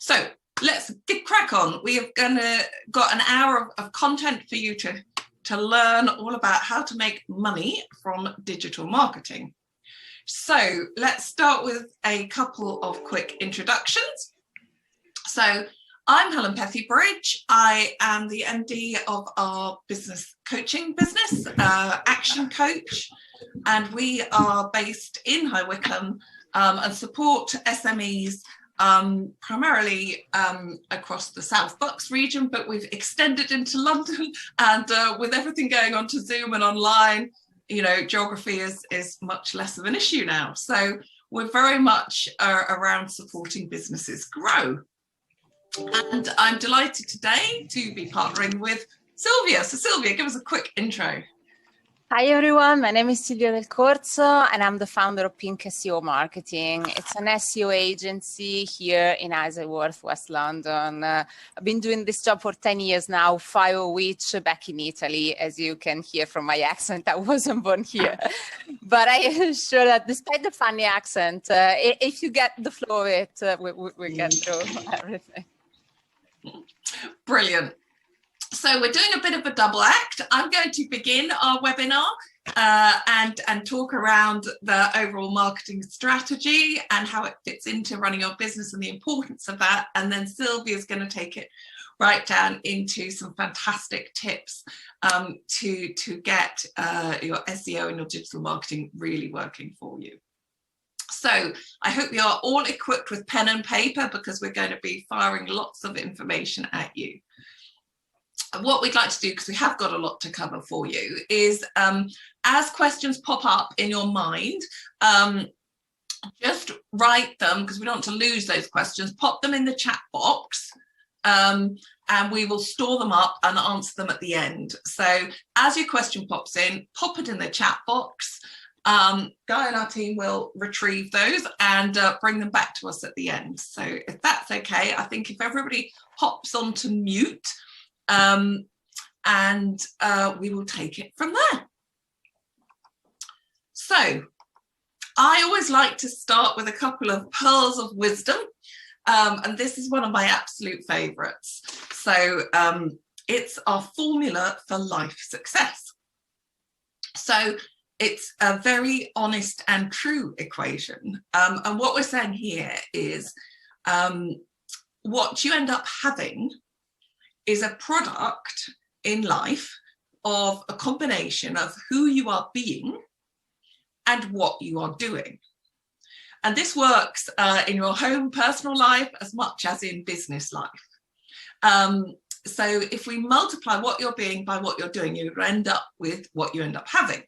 So let's get crack on. We have got an hour of content for you to learn all about how to make money from digital marketing. So let's start with a couple of quick introductions. So I'm Helen Pethybridge. I am the MD of our business coaching business, Action Coach, and we are based in High Wycombe and support SMEs primarily across the South Bucks region, but we've extended into London, and with everything going on to Zoom and online, you know, geography is much less of an issue now. So we're very much around supporting businesses grow. And I'm delighted today to be partnering with Sylvia. So Sylvia, give us a quick intro. Hi everyone, my name is Silvia Del Corso and I'm the founder of Pink SEO Marketing. It's an SEO agency here in Isleworth, West London. I've been doing this job for 10 years now, 5 of which back in Italy. As you can hear from my accent, I wasn't born here. But I am sure that despite the funny accent, if you get the flow of it, we get through everything. Brilliant. So we're doing a bit of a double act. I'm going to begin our webinar and talk around the overall marketing strategy and how it fits into running your business and the importance of that. And then Sylvia's going to take it right down into some fantastic tips to get your SEO and your digital marketing really working for you. So I hope you are all equipped with pen and paper because we're going to be firing lots of information at you. What we'd like to do, because we have got a lot to cover for you, is as questions pop up in your mind, just write them, because we don't want to lose those questions, pop them in the chat box, and we will store them up and answer them at the end. So as your question pops in, pop it in the chat box. Guy and our team will retrieve those and bring them back to us at the end. So if that's okay, I think if everybody hops onto mute, we will take it from there. So I always like to start with a couple of pearls of wisdom, and this is one of my absolute favorites. So it's our formula for life success. So it's a very honest and true equation, and what we're saying here is what you end up having is a product in life of a combination of who you are being and what you are doing. And this works in your home personal life as much as in business life. So if we multiply what you're being by what you're doing, you end up with what you end up having.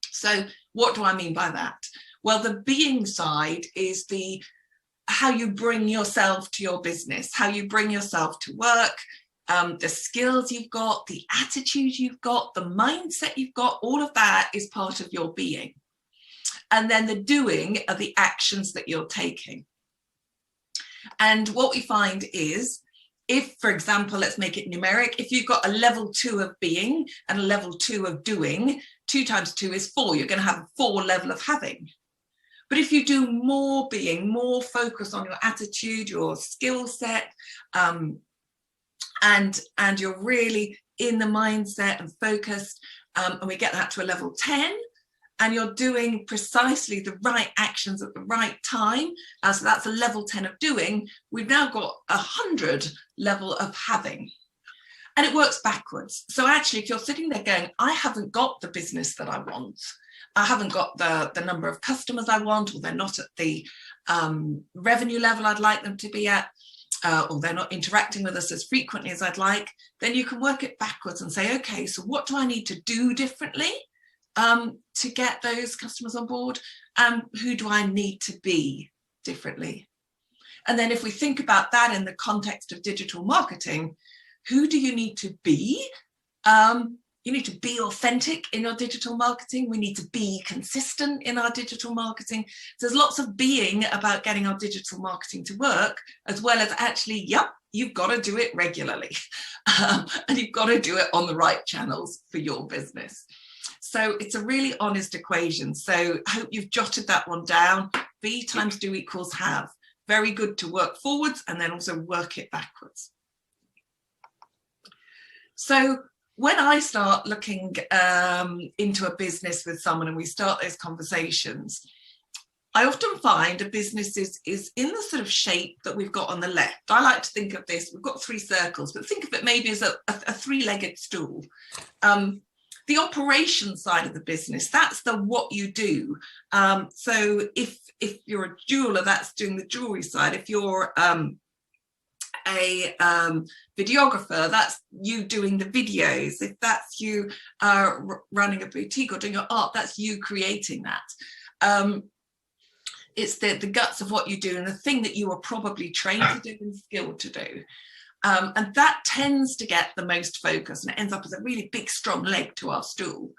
So what do I mean by that? Well, the being side is how you bring yourself to your business, how you bring yourself to work, the skills you've got, the attitude you've got, the mindset you've got, all of that is part of your being. And then the doing are the actions that you're taking. And what we find is, if, for example, let's make it numeric, if you've got a level 2 of being and a level 2 of doing, 2 times 2 is 4, you're going to have a 4 level of having. But if you do more being, more focus on your attitude, your skill set, and you're really in the mindset and focused, and we get that to a level 10, and you're doing precisely the right actions at the right time, so that's a level 10 of doing, we've now got 100 level of having. And it works backwards. So actually, if you're sitting there going, I haven't got the business that I want, I haven't got the number of customers I want, or they're not at the revenue level I'd like them to be at, or they're not interacting with us as frequently as I'd like, then you can work it backwards and say, okay, so what do I need to do differently to get those customers on board? Who do I need to be differently? And then if we think about that in the context of digital marketing, who do you need to be? You need to be authentic in your digital marketing. We need to be consistent in our digital marketing. So there's lots of being about getting our digital marketing to work, as well as actually, yep, you've got to do it regularly. And you've got to do it on the right channels for your business. So it's a really honest equation. So I hope you've jotted that one down. Be times do equals have. very good to work forwards and then also work it backwards. So when I start looking into a business with someone and we start those conversations, I often find a business is in the sort of shape that we've got on the left. I like to think of this, we've got 3 circles, but think of it maybe as a three-legged stool. The operations side of the business, that's the what you do. So if you're a jeweler, that's doing the jewelry side. If you're a videographer, that's you doing the videos. If that's you running a boutique or doing your art, that's you creating that. It's the guts of what you do and the thing that you are probably trained to do and skilled to do. And that tends to get the most focus, and it ends up as a really big, strong leg to our stool.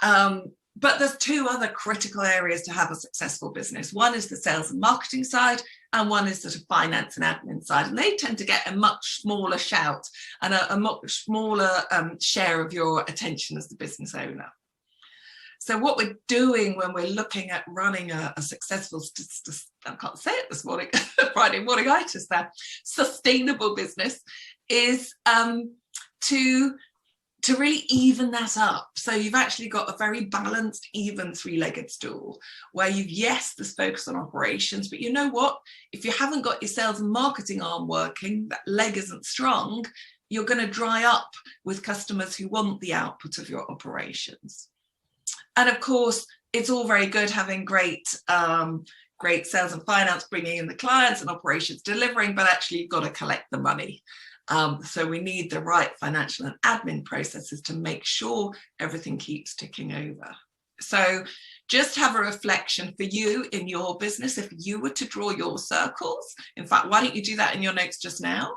But there's 2 other critical areas to have a successful business. One is the sales and marketing side, and one is sort of finance and admin side. And they tend to get a much smaller shout and a much smaller share of your attention as the business owner. So what we're doing when we're looking at running a successful, I can't say it this morning, Friday morning-itis there, sustainable business is to really even that up. So you've actually got a very balanced, even 3-legged stool where you've, yes, there's focus on operations, but you know what? If you haven't got your sales and marketing arm working, that leg isn't strong, you're going to dry up with customers who want the output of your operations. And of course, it's all very good having great sales and finance bringing in the clients and operations delivering, but actually you've got to collect the money. So we need the right financial and admin processes to make sure everything keeps ticking over. So just have a reflection for you in your business. If you were to draw your circles, in fact, why don't you do that in your notes just now?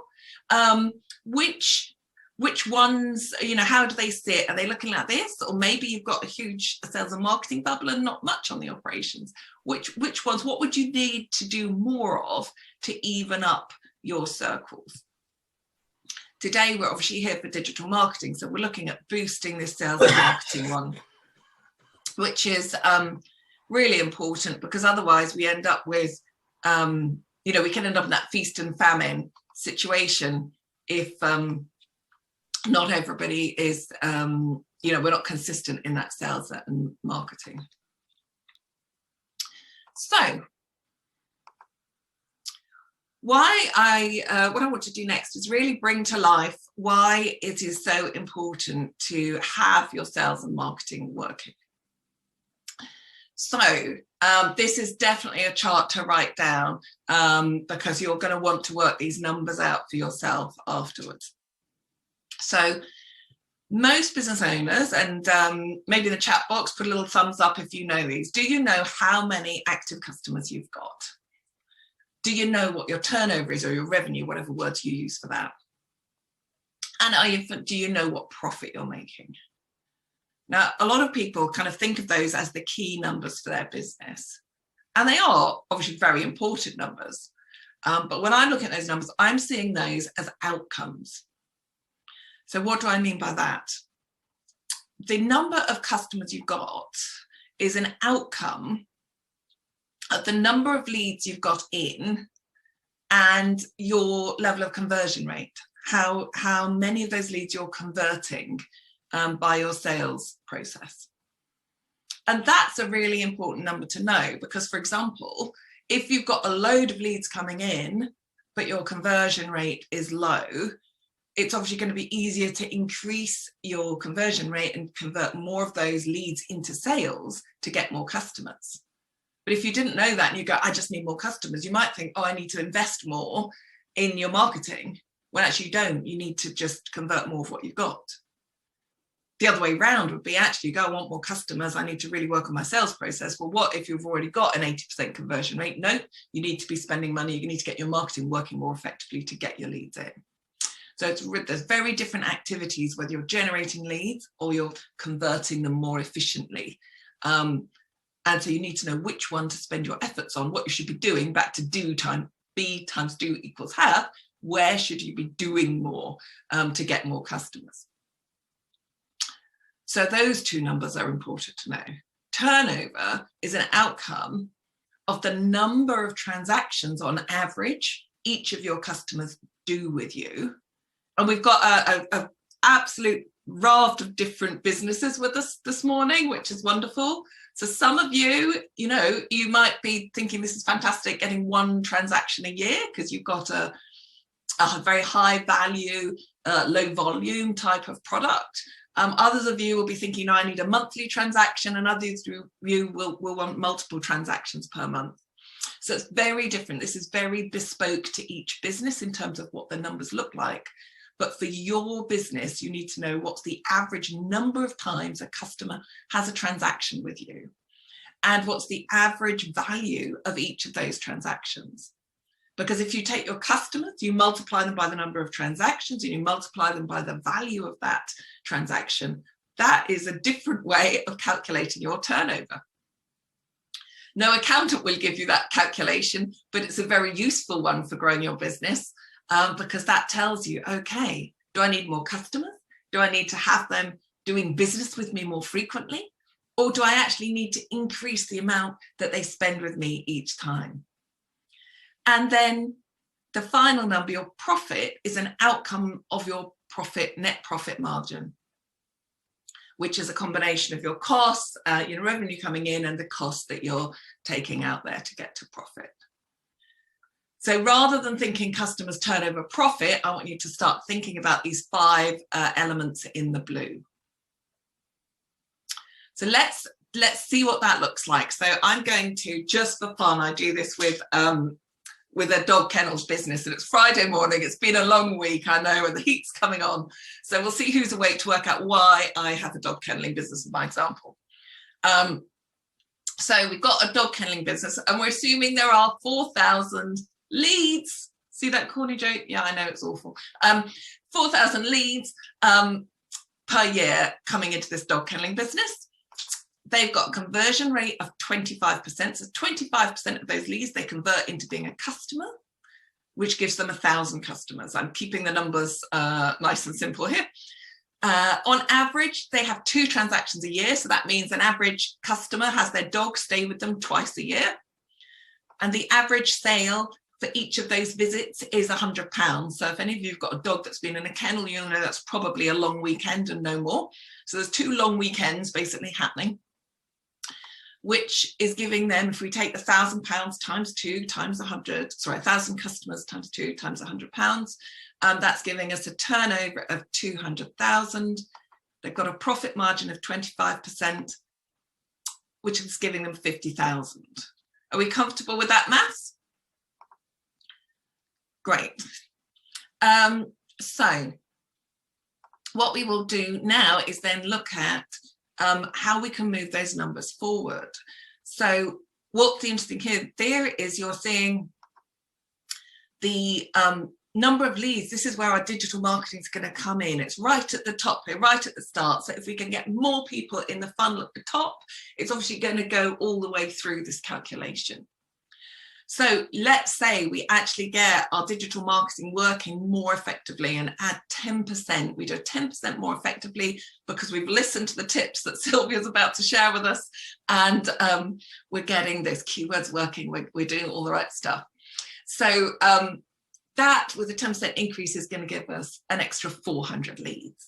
Which ones, you know, how do they sit? Are they looking like this? Or maybe you've got a huge sales and marketing bubble and not much on the operations. Which ones, what would you need to do more of to even up your circles? Today, we're obviously here for digital marketing. So we're looking at boosting this sales and marketing one, which is really important because otherwise we end up with, you know, we can end up in that feast and famine situation if not everybody is, you know, we're not consistent in that sales and marketing. So what I want to do next is really bring to life why it is so important to have your sales and marketing working. So this is definitely a chart to write down because you're going to want to work these numbers out for yourself afterwards. So most business owners, and maybe in the chat box, put a little thumbs up if you know these. Do you know how many active customers you've got? Do you know what your turnover is or your revenue, whatever words you use for that? And do you know what profit you're making? Now, a lot of people kind of think of those as the key numbers for their business. And they are obviously very important numbers. But when I look at those numbers, I'm seeing those as outcomes. So what do I mean by that? The number of customers you've got is an outcome of the number of leads you've got in and your level of conversion rate, how many of those leads you're converting by your sales process. And that's a really important number to know because, for example, if you've got a load of leads coming in, but your conversion rate is low, it's obviously going to be easier to increase your conversion rate and convert more of those leads into sales to get more customers. But if you didn't know that and you go, I just need more customers, you might think, oh, I need to invest more in your marketing. When actually you don't, you need to just convert more of what you've got. The other way around would be actually go, I want more customers, I need to really work on my sales process. Well, what if you've already got an 80% conversion rate? No, you need to be spending money, you need to get your marketing working more effectively to get your leads in. So there's very different activities, whether you're generating leads or you're converting them more efficiently. And so you need to know which one to spend your efforts on, what you should be doing, back to do times B times do equals have, where should you be doing more to get more customers? So those two numbers are important to know. Turnover is an outcome of the number of transactions on average each of your customers do with you. And we've got a absolute raft of different businesses with us this morning, which is wonderful. So some of you, you might be thinking this is fantastic, getting one transaction a year because you've got a very high value, low volume type of product. Others of you will be thinking, no, I need a monthly transaction, and others of you will want multiple transactions per month. So it's very different. This is very bespoke to each business in terms of what the numbers look like. But for your business, you need to know what's the average number of times a customer has a transaction with you, and what's the average value of each of those transactions. Because if you take your customers, you multiply them by the number of transactions, and you multiply them by the value of that transaction, that is a different way of calculating your turnover. No accountant will give you that calculation, but it's a very useful one for growing your business, because that tells you, okay, do I need more customers? Do I need to have them doing business with me more frequently? Or do I actually need to increase the amount that they spend with me each time? And then the final number, your profit, is an outcome of your net profit margin, which is a combination of your costs, your revenue coming in, and the cost that you're taking out there to get to profit. So rather than thinking customers, turnover, profit, I want you to start thinking about these 5 elements in the blue. So let's see what that looks like. So I'm going to, just for fun, I do this with a dog kennels business, and it's Friday morning. It's been a long week, I know, and the heat's coming on. So we'll see who's awake to work out why I have a dog kenneling business as my example. So we've got a dog kenneling business, and we're assuming there are 4,000 leads. See that corny joke? Yeah, I know, it's awful. 4,000 leads per year coming into this dog kenneling business. They've got a conversion rate of 25%. So 25% of those leads they convert into being a customer, which gives them 1,000 customers. I'm keeping the numbers nice and simple here. On average, they have 2 transactions a year. So that means an average customer has their dog stay with them twice a year. And the average sale for each of those visits is £100. So if any of you have got a dog that's been in a kennel, you'll know that's probably a long weekend and no more. So there's 2 long weekends basically happening, which is giving them, if we take the £1,000 times 2 times 100, sorry, 1,000 customers times 2 times £100, that's giving us a turnover of 200,000. They've got a profit margin of 25%, which is giving them 50,000. Are we comfortable with that maths? Great. So what we will do now is then look at how we can move those numbers forward. So what's interesting here is you're seeing the number of leads. This is where our digital marketing is going to come in. It's right at the top here, right at the start. So if we can get more people in the funnel at the top, it's obviously going to go all the way through this calculation. So let's say we actually get our digital marketing working more effectively and add 10%. We do 10% more effectively because we've listened to the tips that Sylvia's about to share with us, and we're getting those keywords working. We're doing all the right stuff. So that with a 10% increase is going to give us an extra 400 leads.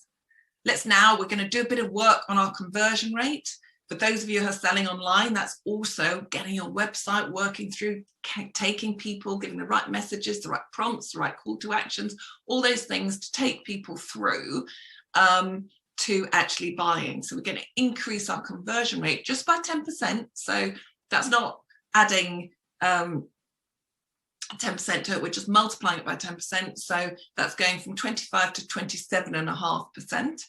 We're going to do a bit of work on our conversion rate. For those of you who are selling online, that's also getting your website working through, taking people, giving the right messages, the right prompts, the right call to actions, all those things to take people through to actually buying. So we're going to increase our conversion rate just by 10%. So that's not adding 10% to it, we're just multiplying it by 10%. So that's going from 25 to 27.5%.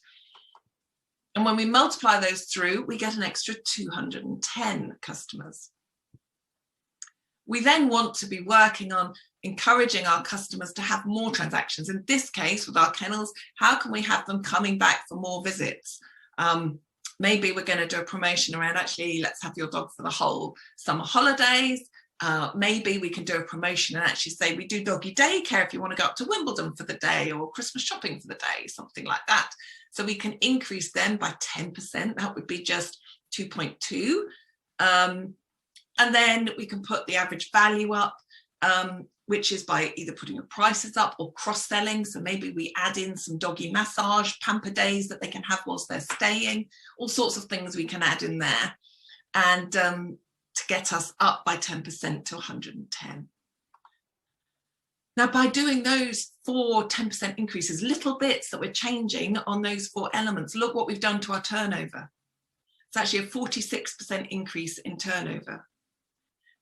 And when we multiply those through, we get an extra 210 customers. We then want to be working on encouraging our customers to have more transactions. In this case, with our kennels, how can we have them coming back for more visits? Maybe we're going to do a promotion around, actually, let's have your dog for the whole summer holidays. Maybe we can do a promotion and actually say we do doggy daycare if you want to go up to Wimbledon for the day, or Christmas shopping for the day, something like that. So we can increase them by 10%. That would be just 2.2. And then we can put the average value up, which is by either putting your prices up or cross-selling. So maybe we add in some doggy massage, pamper days that they can have whilst they're staying, all sorts of things we can add in there, and to get us up by 10% to 110. Now, by doing those 4 10% increases, little bits that we're changing on those 4 elements, look what we've done to our turnover. It's actually a 46% increase in turnover.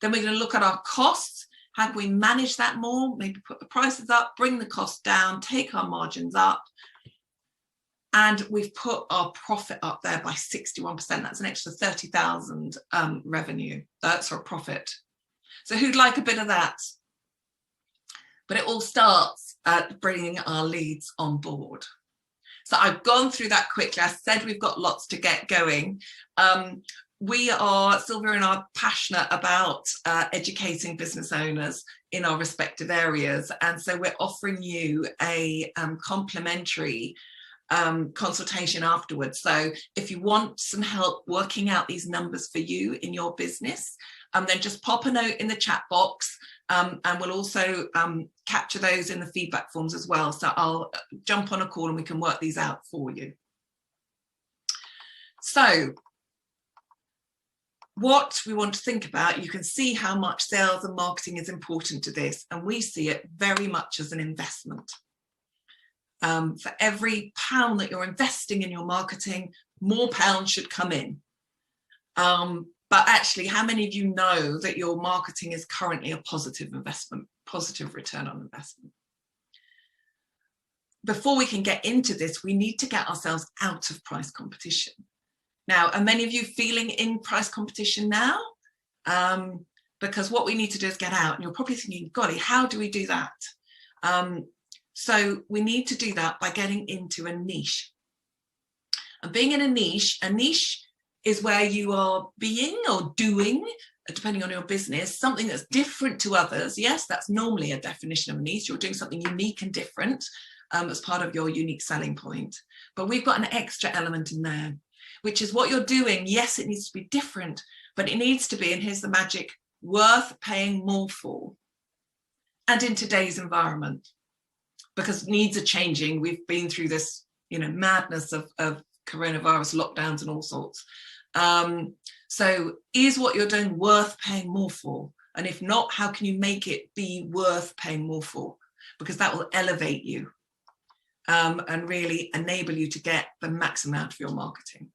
Then we're going to look at our costs. How can we manage that more? Maybe put the prices up, bring the costs down, take our margins up. And we've put our profit up there by 61%. That's an extra 30,000 revenue. That's our profit. So who'd like a bit of that? But it all starts at bringing our leads on board. So I've gone through that quickly. I said we've got lots to get going. Sylvia and I are passionate about educating business owners in our respective areas. And so we're offering you a complimentary consultation afterwards. So if you want some help working out these numbers for you in your business, then just pop a note in the chat box, and we'll also capture those in the feedback forms as well. So I'll jump on a call and we can work these out for you. So what we want to think about, you can see how much sales and marketing is important to this, and we see it very much as an investment. For every pound that you're investing in your marketing, more pounds should come in. But actually, how many of you know that your marketing is currently a positive investment, positive return on investment? Before we can get into this, we need to get ourselves out of price competition. Now, are many of you feeling in price competition now? Because what we need to do is get out. And you're probably thinking, golly, how do we do that? So we need to do that by getting into a niche. And being in a niche is where you are being or doing, depending on your business, something that's different to others. Yes, that's normally a definition of a niche. You're doing something unique and different as part of your unique selling point. But we've got an extra element in there, which is what you're doing. Yes, it needs to be different, but it needs to be, and here's the magic, worth paying more for. And in today's environment, because needs are changing. We've been through this, madness of coronavirus lockdowns and all sorts. So is what you're doing worth paying more for? And if not, how can you make it be worth paying more for? Because that will elevate you and really enable you to get the maximum out of your marketing.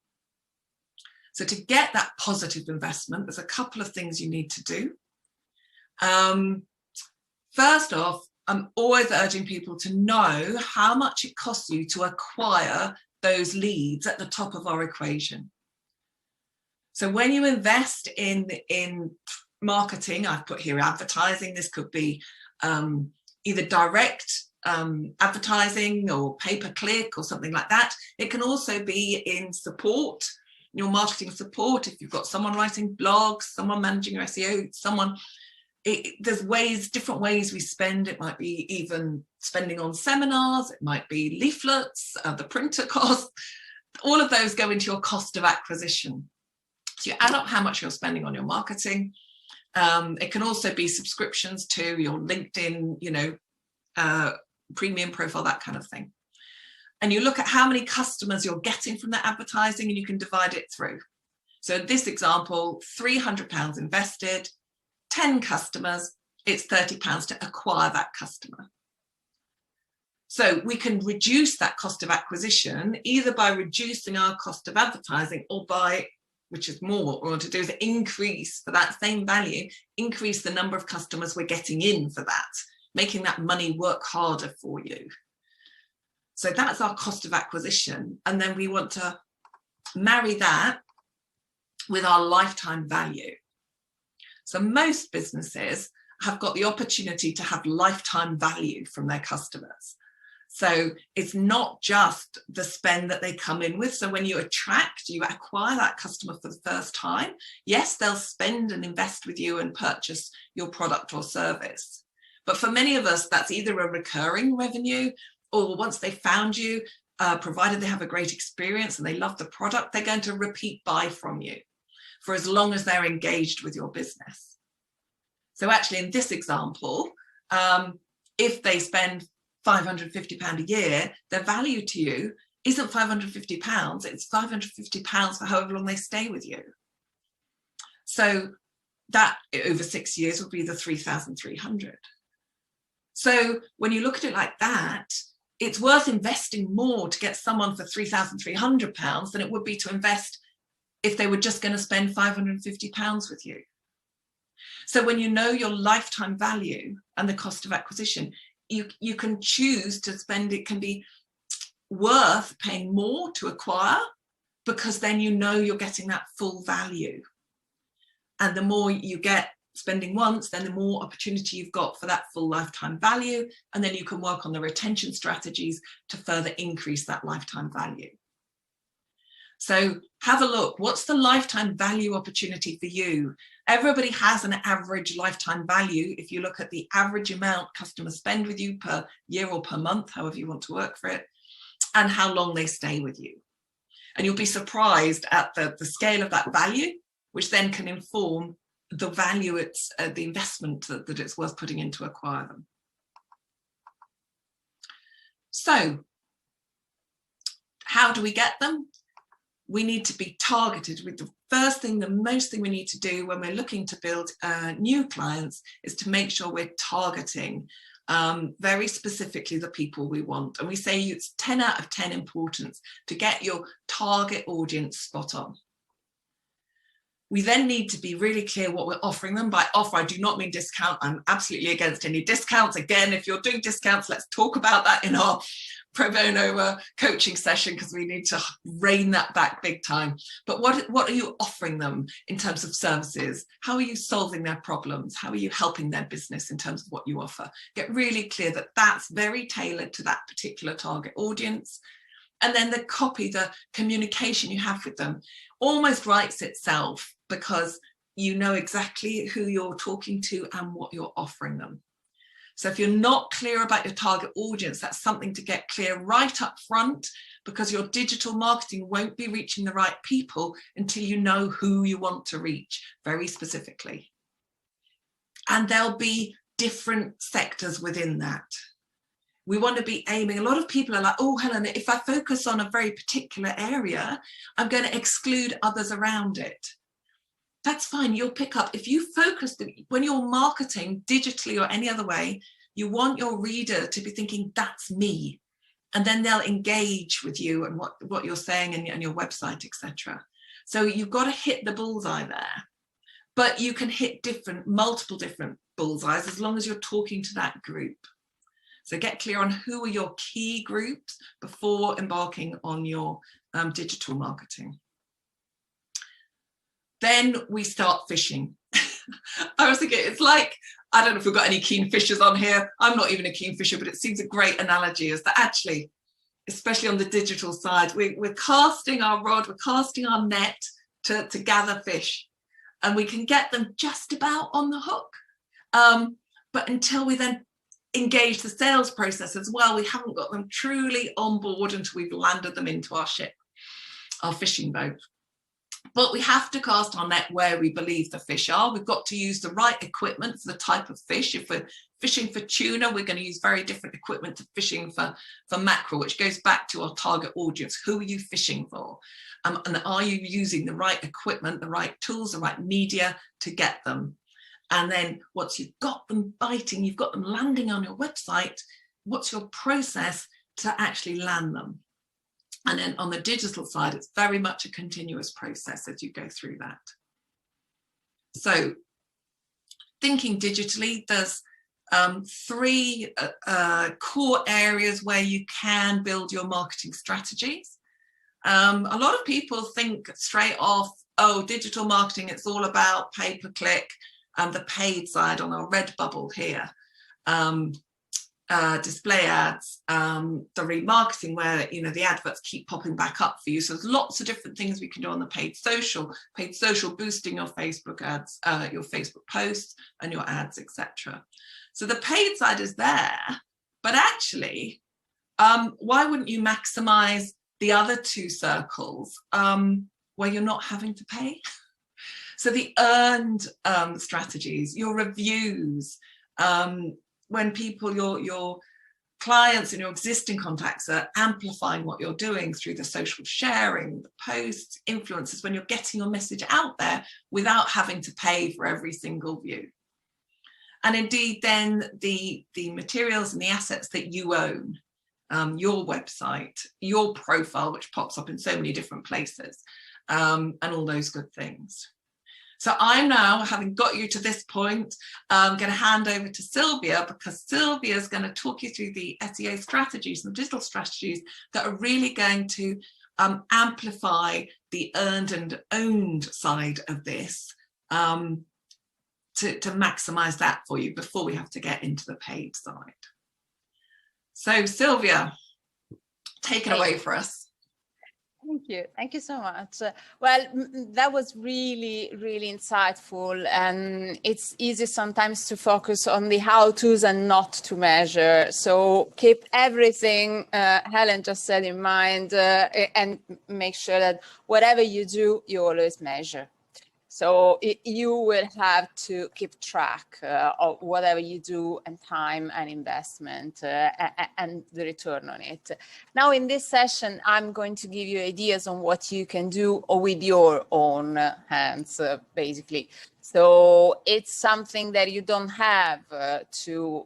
So to get that positive investment, there's a couple of things you need to do. First off, I'm always urging people to know how much it costs you to acquire those leads at the top of our equation. So when you invest in marketing, I've put here advertising, this could be either direct advertising or pay-per-click or something like that. It can also be in support, your marketing support. If you've got someone writing blogs, someone managing your SEO, there's different ways we spend. It might be even spending on seminars, it might be leaflets, the printer cost. All of those go into your cost of acquisition. So you add up how much you're spending on your marketing. It can also be subscriptions to your LinkedIn, premium profile, that kind of thing. And you look at how many customers you're getting from that advertising and you can divide it through. So in this example, £300 invested, 10 customers, it's £30 to acquire that customer. So we can reduce that cost of acquisition either by reducing our cost of advertising or by, which is more what we want to do, is increase for that same value, increase the number of customers we're getting in for that, making that money work harder for you. So that's our cost of acquisition. And then we want to marry that with our lifetime value. So most businesses have got the opportunity to have lifetime value from their customers. So it's not just the spend that they come in with. So when you acquire that customer for the first time, yes, they'll spend and invest with you and purchase your product or service. But for many of us, that's either a recurring revenue, or once they found you, provided they have a great experience and they love the product, they're going to repeat buy from you. for as long as they're engaged with your business. So actually in this example, if they spend £550 a year, their value to you isn't £550, it's £550 for however long they stay with you. So that over 6 years would be the 3,300. So when you look at it like that, it's worth investing more to get someone for £3,300 than it would be to invest if they were just going to spend £550 with you. So when you know your lifetime value and the cost of acquisition, you can choose to spend, it can be worth paying more to acquire, because then you know you're getting that full value. And the more you get spending once, then the more opportunity you've got for that full lifetime value. And then you can work on the retention strategies to further increase that lifetime value. So have a look. What's the lifetime value opportunity for you? Everybody has an average lifetime value. If you look at the average amount customers spend with you per year or per month, however you want to work for it, and how long they stay with you. And you'll be surprised at the scale of that value, which then can inform the value, it's the investment that it's worth putting in to acquire them. So how do we get them? We need to be targeted. With the first thing, the most thing we need to do when we're looking to build new clients is to make sure we're targeting very specifically the people we want. And we say it's 10 out of 10 importance to get your target audience spot on. We then need to be really clear what we're offering them. By offer, I do not mean discount. I'm absolutely against any discounts. Again, if you're doing discounts, let's talk about that in our pro bono coaching session, because we need to rein that back big time. But what are you offering them in terms of services? How are you solving their problems? How are you helping their business in terms of what you offer? Get really clear that that's very tailored to that particular target audience. And then the copy, the communication you have with them almost writes itself, because you know exactly who you're talking to and what you're offering them. So if you're not clear about your target audience, that's something to get clear right up front, because your digital marketing won't be reaching the right people until you know who you want to reach very specifically. And there'll be different sectors within that. We want to be aiming, a lot of people are like, oh, Helen, if I focus on a very particular area, I'm going to exclude others around it. That's fine, you'll pick up. If you focus, when you're marketing digitally or any other way, you want your reader to be thinking, that's me. And then they'll engage with you and what you're saying and your website, etc. So you've got to hit the bullseye there. But you can hit multiple different bullseyes as long as you're talking to that group. So get clear on who are your key groups before embarking on your digital marketing. Then we start fishing. I was thinking, it's like, I don't know if we've got any keen fishers on here. I'm not even a keen fisher, but it seems a great analogy, is that actually, especially on the digital side, we're casting our rod, we're casting our net to gather fish, and we can get them just about on the hook. But until we then engage the sales process as well, we haven't got them truly on board until we've landed them into our ship, our fishing boat. But we have to cast our net where we believe the fish are. We've got to use the right equipment for the type of fish. If we're fishing for tuna, we're going to use very different equipment to fishing for mackerel, which goes back to our target audience. Who are you fishing for? And are you using the right equipment, the right tools, the right media to get them? And then once you've got them biting, you've got them landing on your website, what's your process to actually land them? And then on the digital side, it's very much a continuous process as you go through that. So thinking digitally, there's three core areas where you can build your marketing strategies. A lot of people think straight off, oh, digital marketing, it's all about pay-per-click, the paid side on our red bubble here. Display ads, the remarketing where, you know, the adverts keep popping back up for you. So there's lots of different things we can do on the paid social boosting your Facebook ads, your Facebook posts and your ads, etc. So the paid side is there, but actually, why wouldn't you maximize the other two circles where you're not having to pay? So the earned strategies, your reviews, when people, your clients and your existing contacts are amplifying what you're doing through the social sharing, the posts, influencers, when you're getting your message out there without having to pay for every single view. And indeed then the materials and the assets that you own, your website, your profile, which pops up in so many different places, and all those good things. So I'm now, having got you to this point, going to hand over to Sylvia, because Sylvia is going to talk you through the SEO strategies and digital strategies that are really going to amplify the earned and owned side of this, to maximize that for you before we have to get into the paid side. So Sylvia, take it away for us. Thank you so much. Well, that was really, really insightful, and it's easy sometimes to focus on the how-tos and not to measure. So keep everything Helen just said in mind, and make sure that whatever you do, you always measure. So you will have to keep track of whatever you do, and time and investment and the return on it. Now in this session, I'm going to give you ideas on what you can do with your own hands, basically. So it's something that you don't have to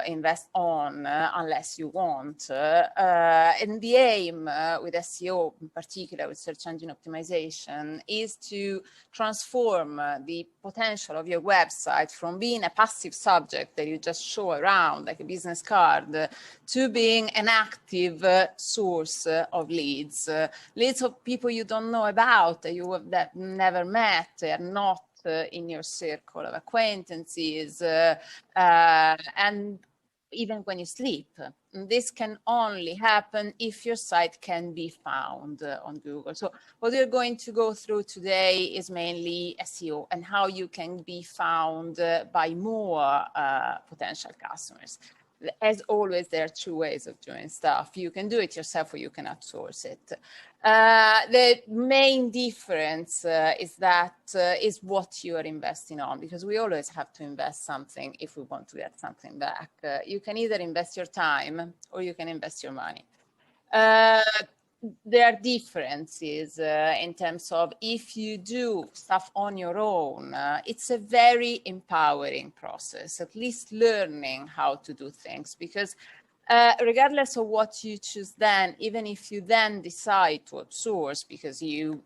invest on unless you want. And the aim with SEO, in particular with search engine optimization, is to transform the potential of your website from being a passive subject that you just show around like a business card to being an active source of leads. Leads of people you don't know about, that you have never met, are not in your circle of acquaintances, and even when you sleep. This can only happen if your site can be found on Google. So what we're going to go through today is mainly SEO and how you can be found by more potential customers. As always, there are two ways of doing stuff. You can do it yourself or you can outsource it. The main difference is what you are investing on, because we always have to invest something if we want to get something back. You can either invest your time or you can invest your money. There are differences in terms of if you do stuff on your own, it's a very empowering process, at least learning how to do things, because regardless of what you choose then, even if you then decide to outsource because you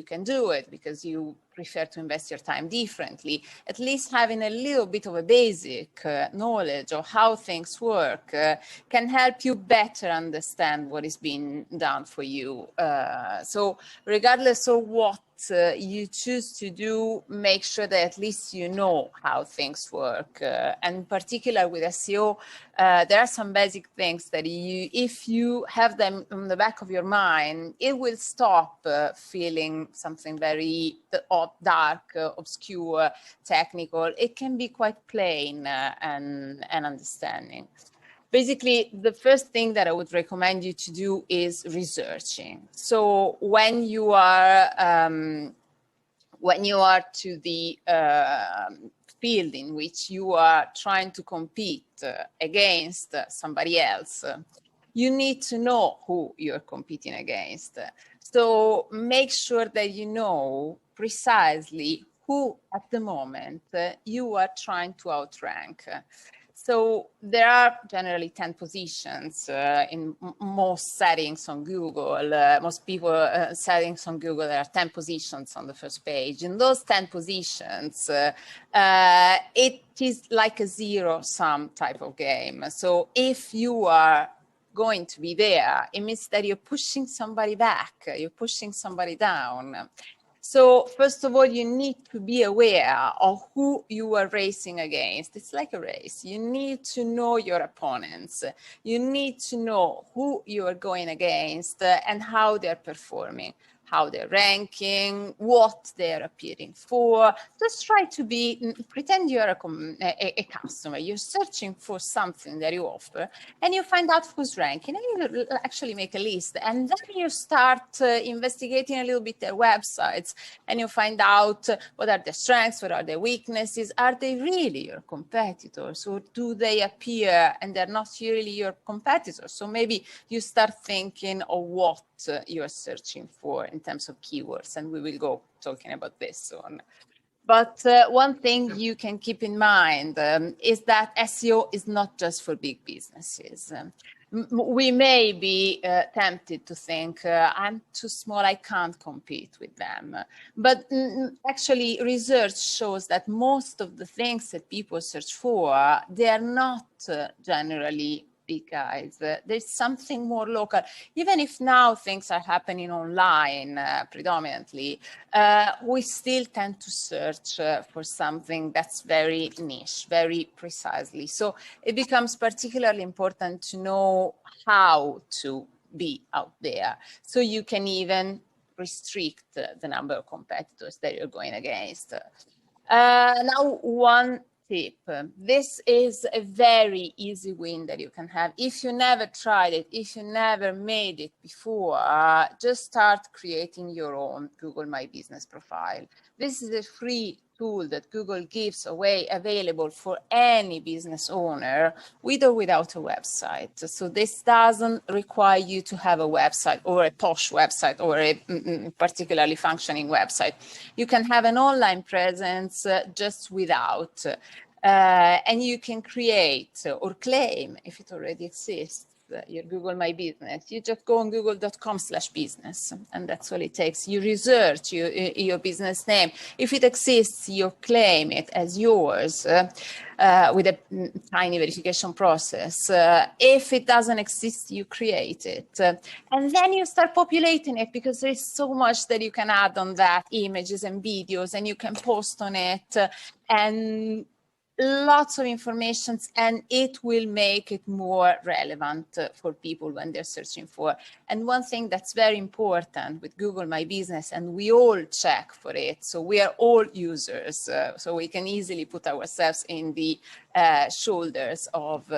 can do it, because you prefer to invest your time differently, at least having a little bit of a basic knowledge of how things work can help you better understand what is being done for you. So regardless of what you choose to do, make sure that at least you know how things work. And in particular with SEO, there are some basic things that if you have them in the back of your mind, it will stop feeling something very dark, obscure, technical. It can be quite plain and understanding. Basically, the first thing that I would recommend you to do is researching. So when you are to the field in which you are trying to compete against somebody else, you need to know who you're competing against. So make sure that you know precisely who at the moment you are trying to outrank. So there are generally 10 positions in most settings on Google. Most people settings on Google, there are 10 positions on the first page. In those 10 positions, it is like a zero-sum type of game. So if you are going to be there, it means that you're pushing somebody back, you're pushing somebody down. So first of all, you need to be aware of who you are racing against. It's like a race. You need to know your opponents. You need to know who you are going against and how they're performing. how they're ranking, what they're appearing for. Just try to pretend you're a customer. You're searching for something that you offer, and you find out who's ranking, and you actually make a list. And then you start investigating a little bit their websites, and you find out what are their strengths, what are their weaknesses. Are they really your competitors, or do they appear and they're not really your competitors? So maybe you start thinking of what you're searching for in terms of keywords, and we will go talking about this soon. But one thing you can keep in mind is that SEO is not just for big businesses. We may be tempted to think, I'm too small, I can't compete with them. But actually, research shows that most of the things that people search for, they are not generally big guys. There's something more local. Even if now things are happening online predominantly, we still tend to search for something that's very niche, very precisely. So it becomes particularly important to know how to be out there. So you can even restrict the number of competitors that you're going against. Now, one tip. This is a very easy win that you can have. If you never tried it, if you never made it before, just start creating your own Google My Business profile. This is a free tool that Google gives away, available for any business owner with or without a website. So this doesn't require you to have a website or a posh website or a particularly functioning website. You can have an online presence just without, and you can create or claim, if it already exists, your Google My Business. You just go on google.com/business, and that's all it takes. You research your business name. If it exists, you claim it as yours with a tiny verification process. If it doesn't exist, you create it. And then you start populating it, because there's so much that you can add on that, images and videos, and you can post on it, and lots of information, and it will make it more relevant for people when they're searching for. And one thing that's very important with Google My Business, and we all check for it, so we are all users, so we can easily put ourselves in the shoulders of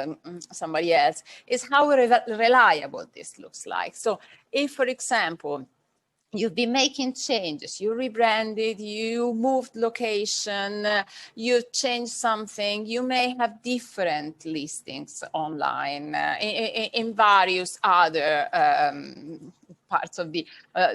somebody else, is how reliable this looks like. So if, for example, you've been making changes, you rebranded, you moved location, you changed something, you may have different listings online in various other parts of the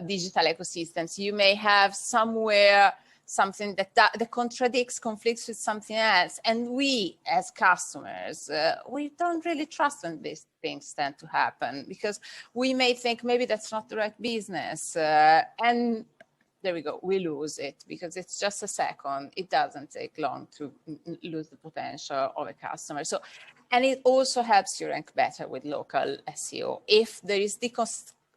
digital ecosystems. You may have somewhere something that contradicts, conflicts with something else. And we, as customers, we don't really trust when these things tend to happen, because we may think maybe that's not the right business. And there we go, we lose it, because it's just a second. It doesn't take long to lose the potential of a customer. So, and it also helps you rank better with local SEO. If there is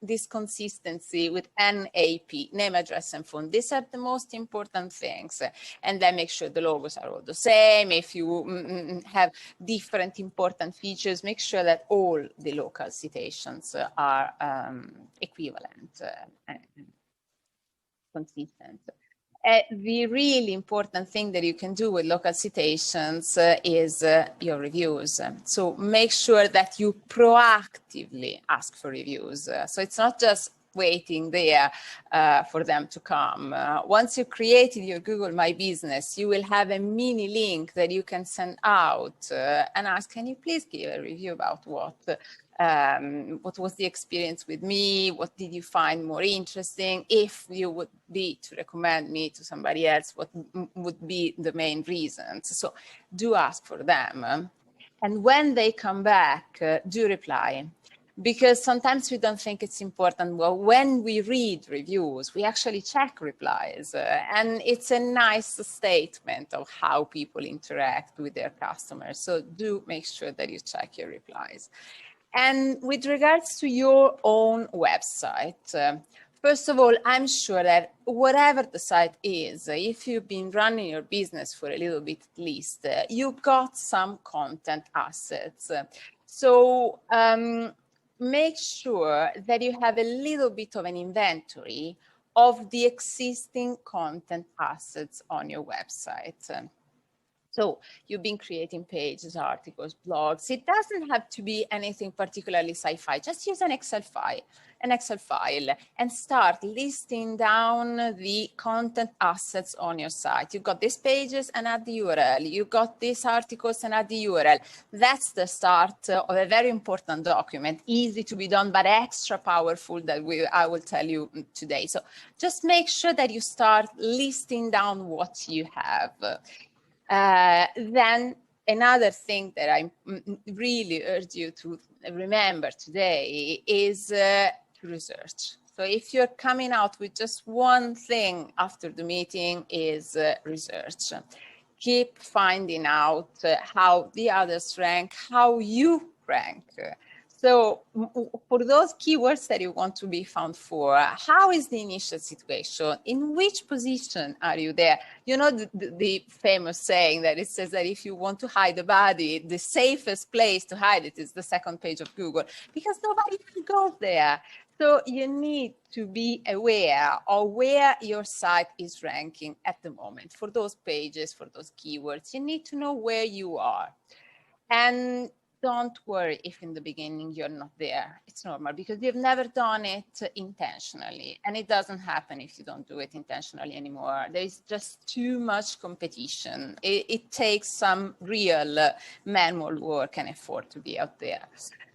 this consistency with NAP, name, address, and phone. These are the most important things. And then make sure the logos are all the same. If you have different important features, make sure that all the local citations are equivalent and consistent. The really important thing that you can do with local citations is your reviews. So make sure that you proactively ask for reviews. So it's not just waiting there for them to come. Once you created your Google My Business, you will have a mini link that you can send out and ask, can you please give a review about what was the experience with me? What did you find more interesting? If you would be to recommend me to somebody else, what would be the main reasons? So do ask for them. And when they come back, do reply. Because sometimes we don't think it's important. Well, when we read reviews, we actually check replies. And it's a nice statement of how people interact with their customers. So do make sure that you check your replies. And with regards to your own website, first of all, I'm sure that whatever the site is, if you've been running your business for a little bit at least, you've got some content assets. So make sure that you have a little bit of an inventory of the existing content assets on your website. So you've been creating pages, articles, blogs. It doesn't have to be anything particularly sci-fi. Just use an Excel file, and start listing down the content assets on your site. You've got these pages and add the URL. You've got these articles and add the URL. That's the start of a very important document, easy to be done, but extra powerful that I will tell you today. So just make sure that you start listing down what you have. Then another thing that I really urge you to remember today is to research. So if you're coming out with just one thing after the meeting is research. Keep finding out how the others rank, how you rank. So for those keywords that you want to be found for, how is the initial situation? In which position are you there? You know the famous saying that it says that if you want to hide a body, the safest place to hide it is the second page of Google, because nobody can go there. So you need to be aware of where your site is ranking at the moment. For those pages, for those keywords, you need to know where you are. And don't worry if in the beginning you're not there. It's normal because you've never done it intentionally, and it doesn't happen if you don't do it intentionally anymore. There's just too much competition. It takes some real manual work and effort to be out there.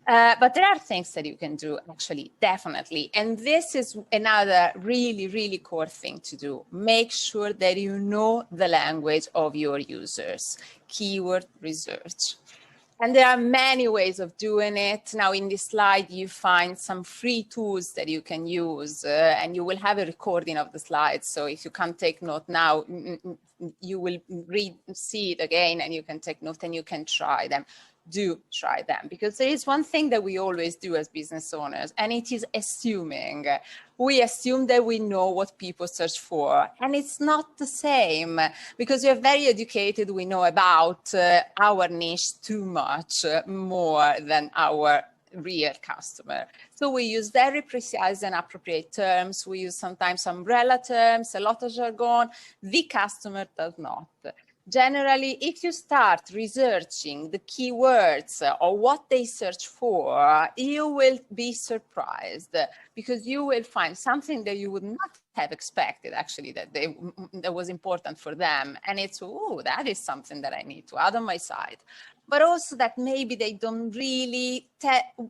But there are things that you can do, actually, definitely. And this is another really, really core thing to do. Make sure that you know the language of your users. Keyword research. And there are many ways of doing it. Now, in this slide, you find some free tools that you can use, and you will have a recording of the slides. So if you can't take note now, you will see it again, and you can take note and you can try them. Do try them, because there is one thing that we always do as business owners, and it is assuming. We assume that we know what people search for, and it's not the same, because we are very educated. We know about our niche too much more than our real customer. So we use very precise and appropriate terms. We use sometimes umbrella terms, a lot of jargon. The customer does not. Generally, if you start researching the keywords or what they search for, you will be surprised, because you will find something that you would not have expected, actually, that was important for them. And it's, oh, that is something that I need to add on my site. But also that maybe they don't really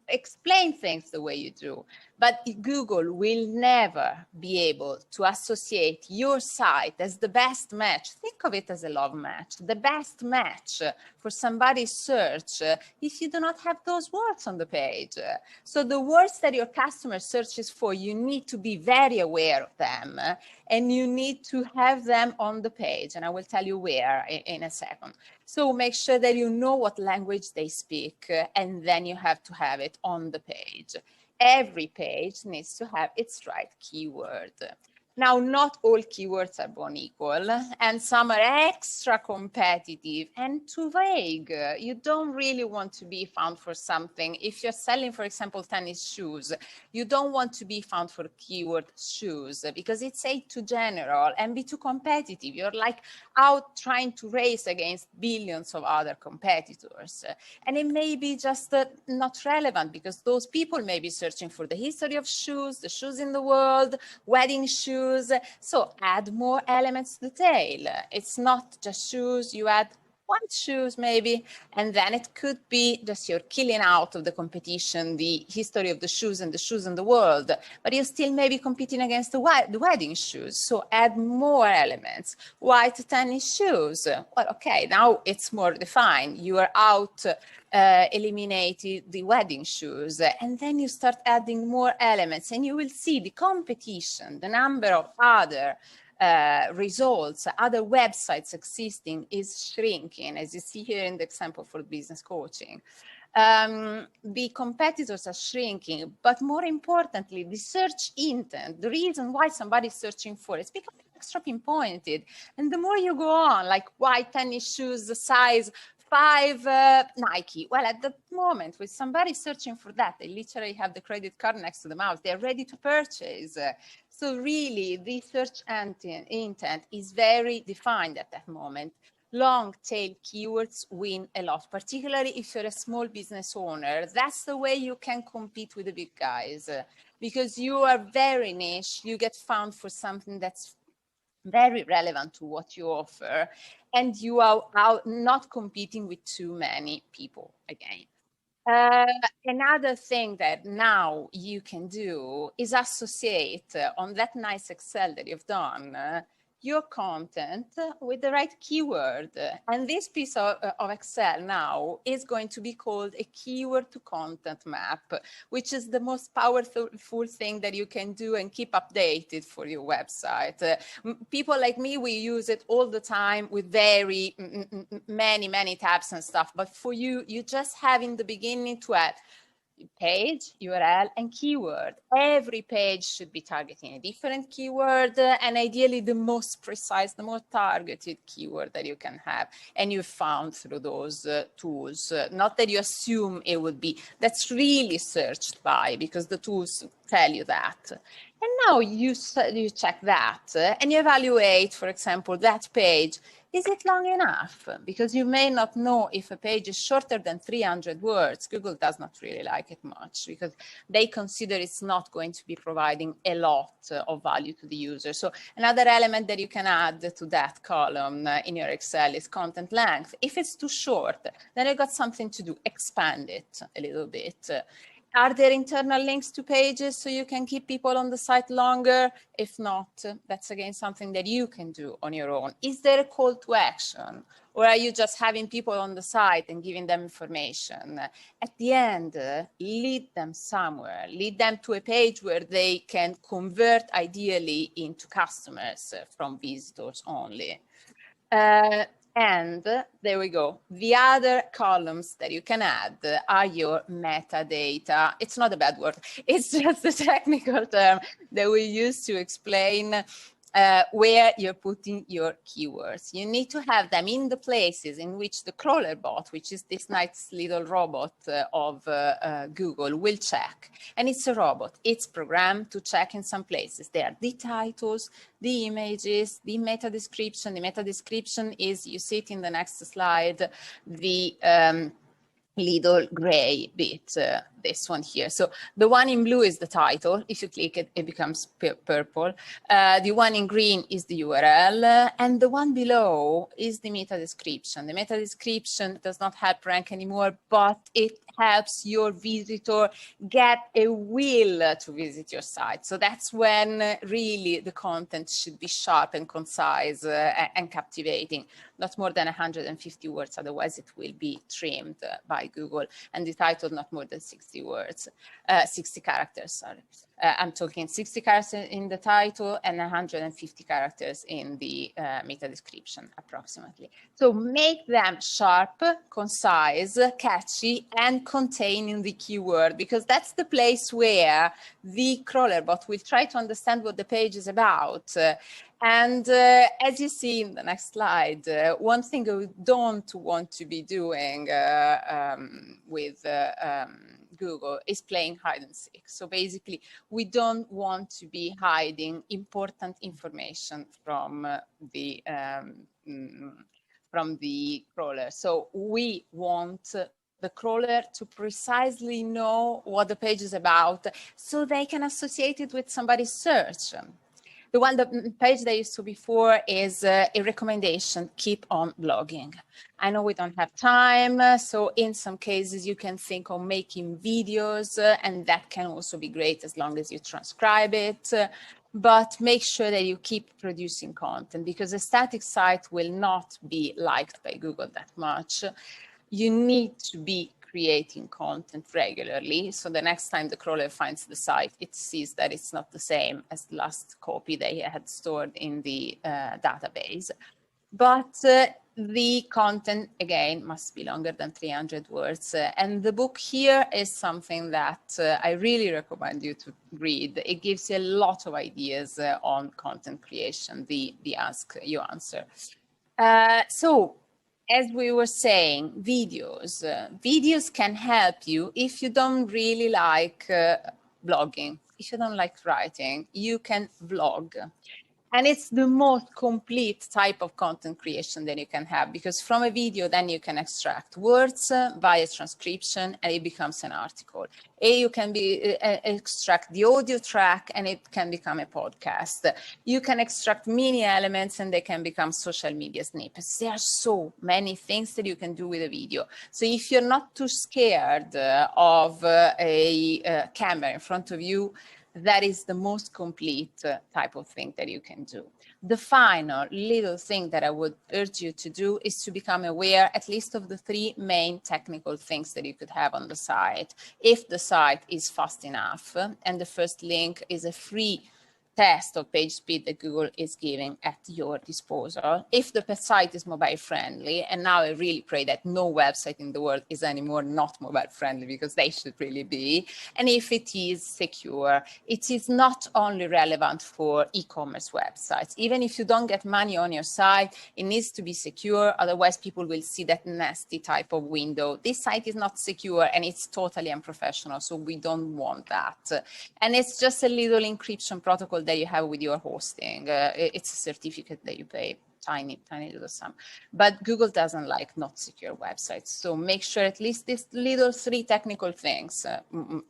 explain things the way you do. But Google will never be able to associate your site as the best match. Think of it as a love match, the best match for somebody's search if you do not have those words on the page. So the words that your customer searches for, you need to be very aware of them, and you need to have them on the page. And I will tell you where in a second. So make sure that you know what language they speak, and then you have to have it on the page. Every page needs to have its right keyword. Now, not all keywords are born equal, and some are extra competitive and too vague. You don't really want to be found for something. If you're selling, for example, tennis shoes, you don't want to be found for keyword shoes, because it's too general and be too competitive. You're like out trying to race against billions of other competitors. And it may be just not relevant, because those people may be searching for the history of shoes, the shoes in the world, wedding shoes. So add more elements to the tail. It's not just shoes, you add white shoes maybe, and then it could be just you're killing out of the competition the history of the shoes and the shoes in the world, but you're still maybe competing against the wedding shoes. So add more elements. White tennis shoes. Well, okay, now it's more defined. You are out eliminated the wedding shoes, and then you start adding more elements, and you will see the competition, the number of other results, other websites existing is shrinking, as you see here in the example for business coaching. The competitors are shrinking, but more importantly, the search intent, the reason why somebody's searching for it, is becoming extra pinpointed. And the more you go on, like white tennis shoes, the size 5 Nike. Well, at the moment, with somebody searching for that, they literally have the credit card next to the mouse. They're ready to purchase. So really, the search intent is very defined at that moment. Long tail keywords win a lot, particularly if you're a small business owner. That's the way you can compete with the big guys, because you are very niche. You get found for something that's very relevant to what you offer, and you are not competing with too many people again. Another thing that now you can do is associate on that nice Excel that you've done your content with the right keyword. And this piece of Excel now is going to be called a keyword to content map, which is the most powerful thing that you can do and keep updated for your website. People like me, we use it all the time with very many tabs and stuff. But for you, you just have in the beginning to add page, URL, and keyword. Every page should be targeting a different keyword, and ideally the most precise, the more targeted keyword that you can have. And you found through those tools, not that you assume it would be, that's really searched by, because the tools tell you that. And now you check that and you evaluate, for example, that page. Is it long enough? Because you may not know if a page is shorter than 300 words. Google does not really like it much because they consider it's not going to be providing a lot of value to the user. So another element that you can add to that column in your Excel is content length. If it's too short, then you've got something to do, expand it a little bit. Are there internal links to pages so you can keep people on the site longer? If not, that's again something that you can do on your own. Is there a call to action? Or are you just having people on the site and giving them information? At the end, lead them somewhere. Lead them to a page where they can convert ideally into customers from visitors only. And there we go. The other columns that you can add are your metadata. It's not a bad word. It's just a technical term that we use to explain where you're putting your keywords. You need to have them in the places in which the crawler bot, which is this nice little robot of Google, will check. And it's a robot. It's programmed to check in some places. There are the titles, the images, the meta description. The meta description is, you see it in the next slide, the little gray bit, this one here. So the one in blue is the title. If you click it, it becomes purple. The one in green is the URL, and the one below is the meta description. The meta description does not help rank anymore, but it helps your visitor get a will to visit your site. So that's when really the content should be sharp and concise and captivating, not more than 150 words, otherwise it will be trimmed by Google, and the title not more than 60 words, 60 characters, sorry. I'm talking 60 characters in the title and 150 characters in the meta description, approximately. So make them sharp, concise, catchy, and containing the keyword, because that's the place where the crawler bot will try to understand what the page is about. And as you see in the next slide, one thing we don't want to be doing with Google is playing hide and seek. So basically, we don't want to be hiding important information from the crawler. So we want the crawler to precisely know what the page is about, so they can associate it with somebody's search. The page that I used to before is a recommendation, keep on blogging. I know we don't have time, so in some cases you can think of making videos, and that can also be great as long as you transcribe it. But make sure that you keep producing content, because a static site will not be liked by Google that much. You need to be creating content regularly, so the next time the crawler finds the site, it sees that it's not the same as the last copy they had stored in the database. But the content, again, must be longer than 300 words. And the book here is something that I really recommend you to read. It gives you a lot of ideas on content creation, the Ask You Answer. So, as we were saying, videos can help you if you don't really like blogging. if you don't like writing, you can vlog. And it's the most complete type of content creation that you can have, because from a video, then you can extract words via transcription and it becomes an article. You can extract the audio track and it can become a podcast. You can extract mini elements and they can become social media snippets. There are so many things that you can do with a video. So if you're not too scared of a camera in front of you, that is the most complete type of thing that you can do. The final little thing that I would urge you to do is to become aware at least of the 3 main technical things that you could have on the site. If the site is fast enough, and the first link is a free test of page speed that Google is giving at your disposal. If the site is mobile friendly, and now I really pray that no website in the world is anymore not mobile friendly, because they should really be. And if it is secure, it is not only relevant for e-commerce websites. Even if you don't get money on your site, it needs to be secure. Otherwise, people will see that nasty type of window. This site is not secure and it's totally unprofessional. So we don't want that. And it's just a little encryption protocol that you have with your hosting. It's a certificate that you pay tiny little sum. But Google doesn't like not secure websites. So make sure at least these little 3 technical things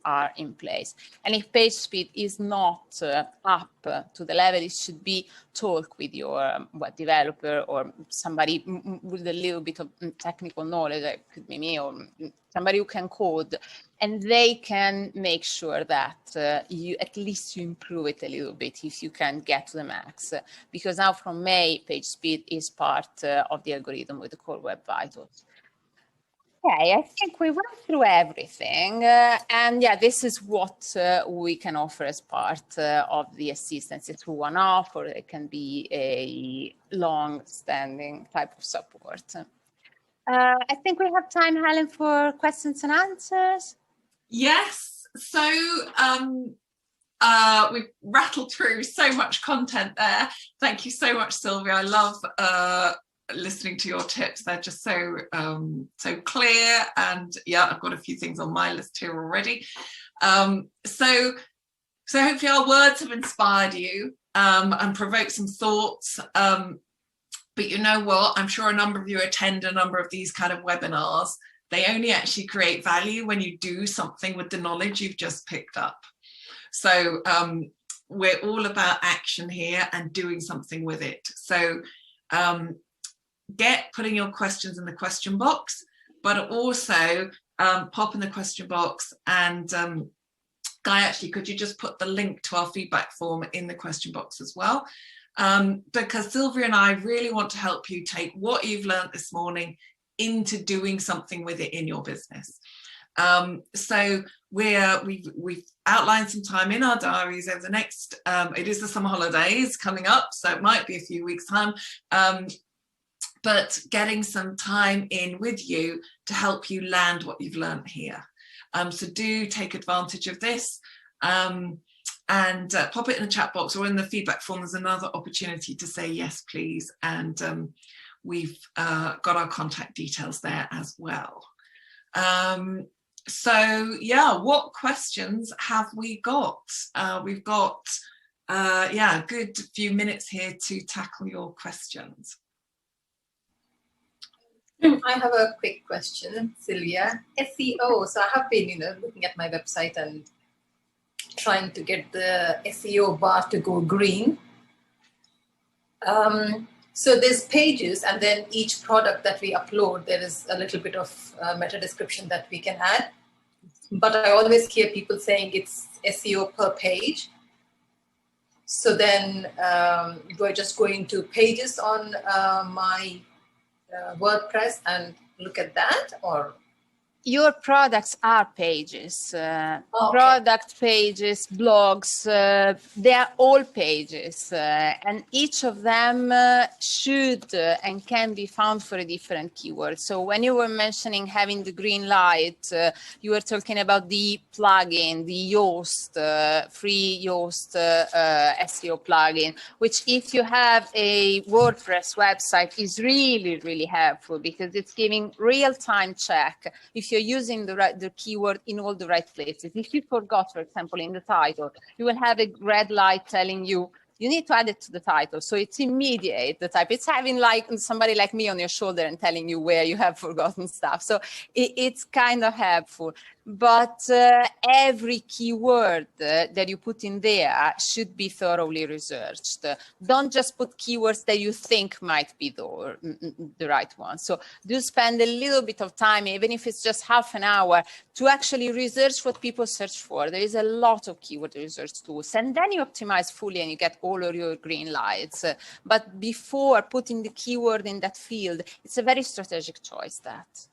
are in place. And if page speed is not up to the level it should be, talk with your web developer or somebody with a little bit of technical knowledge. It could be me or somebody who can code, and they can make sure that you at least you improve it a little bit if you can get to the max. Because now from May, page speed is part of the algorithm with the Core Web Vitals. Okay, I think we went through everything. And yeah, this is what we can offer as part of the assistance. It's one-off, or it can be a long-standing type of support. I think we have time, Helen, for questions and answers. Yes. So we've rattled through so much content there. Thank you so much, Sylvia. I love listening to your tips. They're just so clear, and yeah, I've got a few things on my list here already. So hopefully our words have inspired you and provoked some thoughts. But you know what? I'm sure a number of you attend a number of these kind of webinars. They only actually create value when you do something with the knowledge you've just picked up. So we're all about action here and doing something with it. So putting your questions in the question box, but also pop in the question box. And Guy, actually, could you just put the link to our feedback form in the question box as well? Because Sylvia and I really want to help you take what you've learned this morning into doing something with it in your business. So we've outlined some time in our diaries over the next, it is the summer holidays coming up, so it might be a few weeks time, but getting some time in with you to help you land what you've learned here. So do take advantage of this. And pop it in the chat box or in the feedback form. There's another opportunity to say yes, please. And we've got our contact details there as well. So yeah, what questions have we got? We've got, yeah, a good few minutes here to tackle your questions. I have a quick question, Sylvia. SEO. So I have been, looking at my website and trying to get the SEO bar to go green. So there's pages, and then each product that we upload, there is a little bit of meta description that we can add. But I always hear people saying it's SEO per page. So then do I just go into pages on my WordPress and look at that, or? Your products are pages, Okay. Product pages, blogs, they are all pages, and each of them should and can be found for a different keyword. So when you were mentioning having the green light, you were talking about the plugin, the Yoast, free Yoast SEO plugin, which if you have a WordPress website is really, really helpful, because it's giving real-time check. If if you're using the keyword in all the right places. If you forgot, for example, in the title, you will have a red light telling you you need to add it to the title. So it's immediate, the type. It's having like somebody like me on your shoulder and telling you where you have forgotten stuff. So it's kind of helpful. But every keyword that you put in there should be thoroughly researched. Don't just put keywords that you think might be the right one. So do spend a little bit of time, even if it's just half an hour, to actually research what people search for. There is a lot of keyword research tools, and then you optimize fully and you get all of your green lights. But before putting the keyword in that field, it's a very strategic choice. That.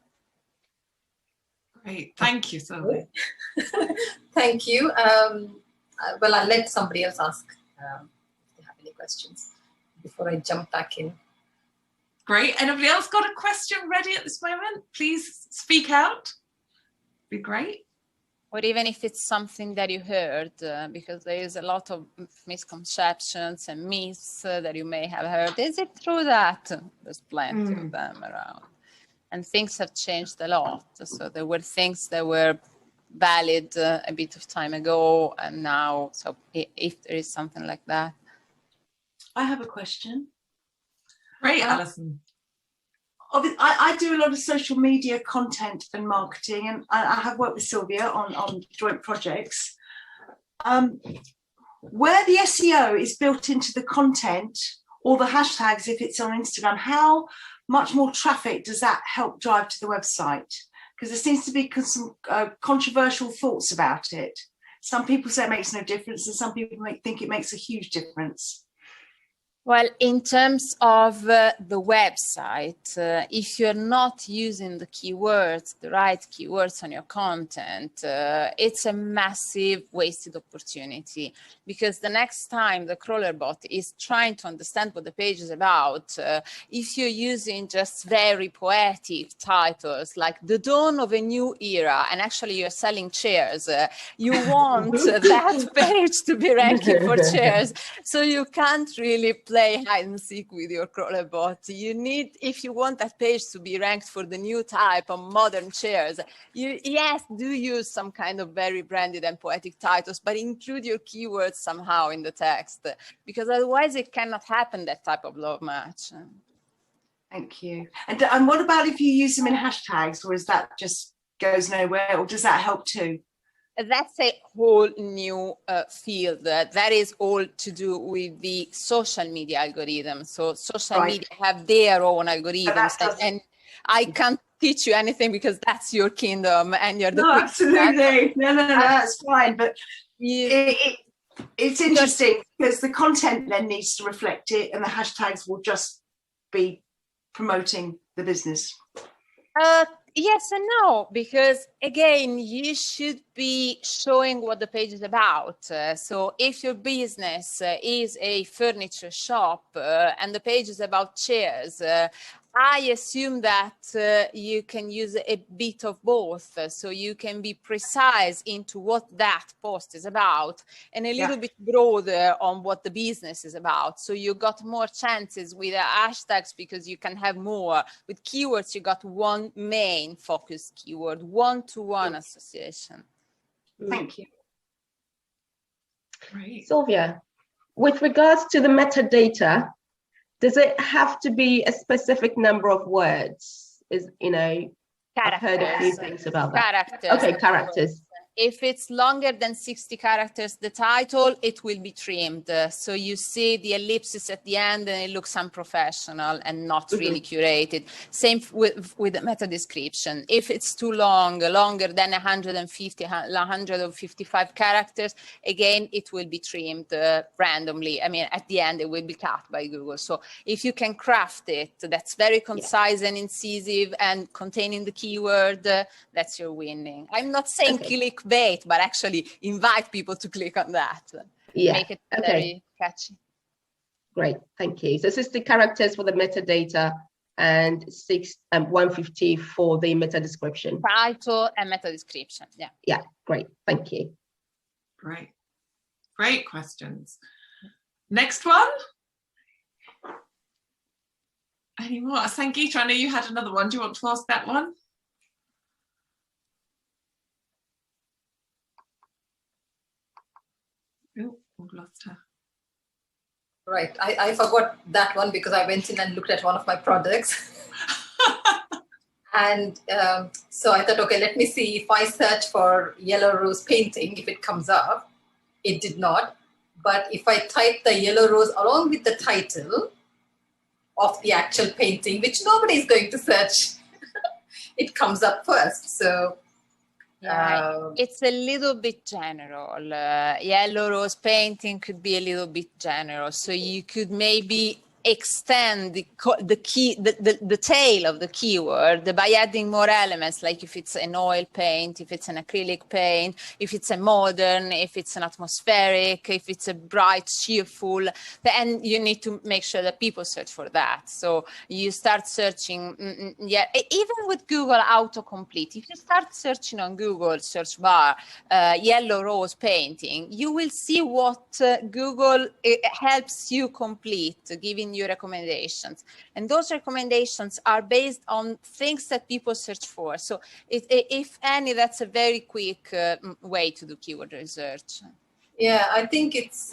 Great, thank you, Sylvia. Thank you. Well, I'll let somebody else ask if they have any questions before I jump back in. Great. Anybody else got a question ready at this moment? Please speak out. Be great. Or even if it's something that you heard, because there is a lot of misconceptions and myths that you may have heard. Is it true that? There's plenty of them around. And things have changed a lot. So there were things that were valid a bit of time ago, and now, so if there is something like that. I have a question. Great, Alison. I do a lot of social media content and marketing, and I have worked with Sylvia on joint projects. Where the SEO is built into the content or the hashtags, if it's on Instagram, how much more traffic does that help drive to the website? Because there seems to be some controversial thoughts about it. Some people say it makes no difference, and some people think it makes a huge difference. Well, in terms of the website, if you're not using the keywords, the right keywords on your content, it's a massive wasted opportunity, because the next time the crawler bot is trying to understand what the page is about, if you're using just very poetic titles like the dawn of a new era, and actually you're selling chairs, you want that page to be ranking for chairs. So you can't really play hide and seek with your crawler bot. You need, if you want that page to be ranked for the new type of modern chairs, you do use some kind of very branded and poetic titles, but include your keywords somehow in the text, because otherwise it cannot happen, that type of love match. Thank you. And what about if you use them in hashtags, or is that just goes nowhere, or does that help too? That's a whole new field. That is all to do with the social media algorithm. So social media have their own algorithms, and I can't teach you anything because that's your kingdom and you're the no, absolutely. No, that's fine. But it's interesting because the content then needs to reflect it, and the hashtags will just be promoting the business. Yes and no, because again, you should be showing what the page is about. So if your business is a furniture shop and the page is about chairs, I assume that you can use a bit of both. So you can be precise into what that post is about and a little bit broader on what the business is about. So you got more chances with hashtags because you can have more. With keywords, you got one main focus keyword, one-to-one association. Thank you. Great. Sylvia, with regards to the metadata, does it have to be a specific number of words? Characters. I've heard a few things about that. Characters. Okay, characters. If it's longer than 60 characters, the title, it will be trimmed. So you see the ellipsis at the end and it looks unprofessional and not really curated. Same with the meta description. If it's too long, longer than 155 characters, again, it will be trimmed randomly. I mean, at the end, it will be cut by Google. So if you can craft it, that's very concise and incisive and containing the keyword, that's your winning. I'm not saying clickbait, but actually invite people to click on that. Make it very catchy. Great, thank you. So 60 characters for the metadata and 150 for the meta description. Title and meta description, Yeah, great, thank you. Great. Great questions. Next one. Any more? Sangeeta, I know you had another one. Do you want to ask that one? we've lost her. Right, I forgot that one because I went in and looked at one of my products. And so I thought, okay, let me see if I search for yellow rose painting, if it comes up. It did not. But if I type the yellow rose along with the title of the actual painting, which nobody is going to search, it comes up first. So yeah, it's a little bit general. Yellow rose painting could be a little bit general. So you could maybe extend the tail of the keyword by adding more elements, like if it's an oil paint, if it's an acrylic paint, if it's a modern, if it's an atmospheric, if it's a bright, cheerful, then you need to make sure that people search for that. So you start searching, yeah, even with Google autocomplete, if you start searching on Google search bar yellow rose painting, you will see what Google helps you complete, giving you recommendations, and those recommendations are based on things that people search for. So if any, that's a very quick way to do keyword research. Yeah, I think it's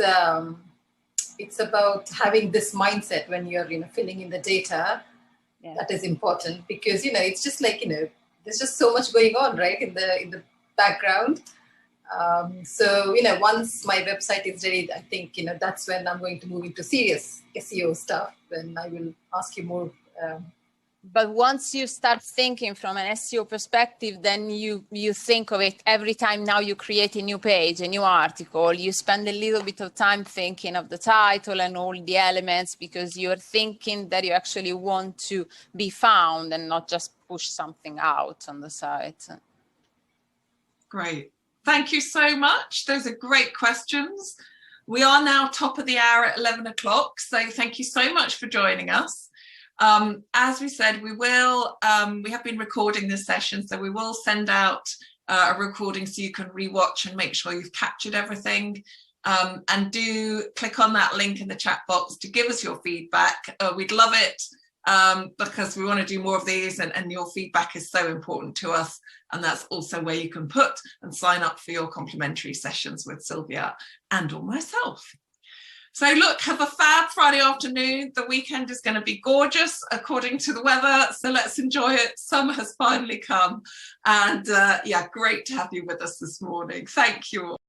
about having this mindset when you're filling in the data. Yeah. That is important, because it's just like there's just so much going on, right, in the background. So once my website is ready, I think that's when I'm going to move into serious SEO stuff, when I will ask you more. But once you start thinking from an SEO perspective, then you think of it every time. Now you create a new page, a new article, you spend a little bit of time thinking of the title and all the elements, because you're thinking that you actually want to be found and not just push something out on the site. Great. Thank you so much. Those are great questions. We are now top of the hour at 11 o'clock. So thank you so much for joining us. As we said, we have been recording this session, so we will send out a recording so you can rewatch and make sure you've captured everything. And do click on that link in the chat box to give us your feedback. We'd love it, because we want to do more of these, and your feedback is so important to us. And that's also where you can put and sign up for your complimentary sessions with Sylvia and or myself. So look, have a fab Friday afternoon. The weekend is going to be gorgeous according to the weather, so let's enjoy it. Summer has finally come, and yeah, great to have you with us this morning. Thank you all.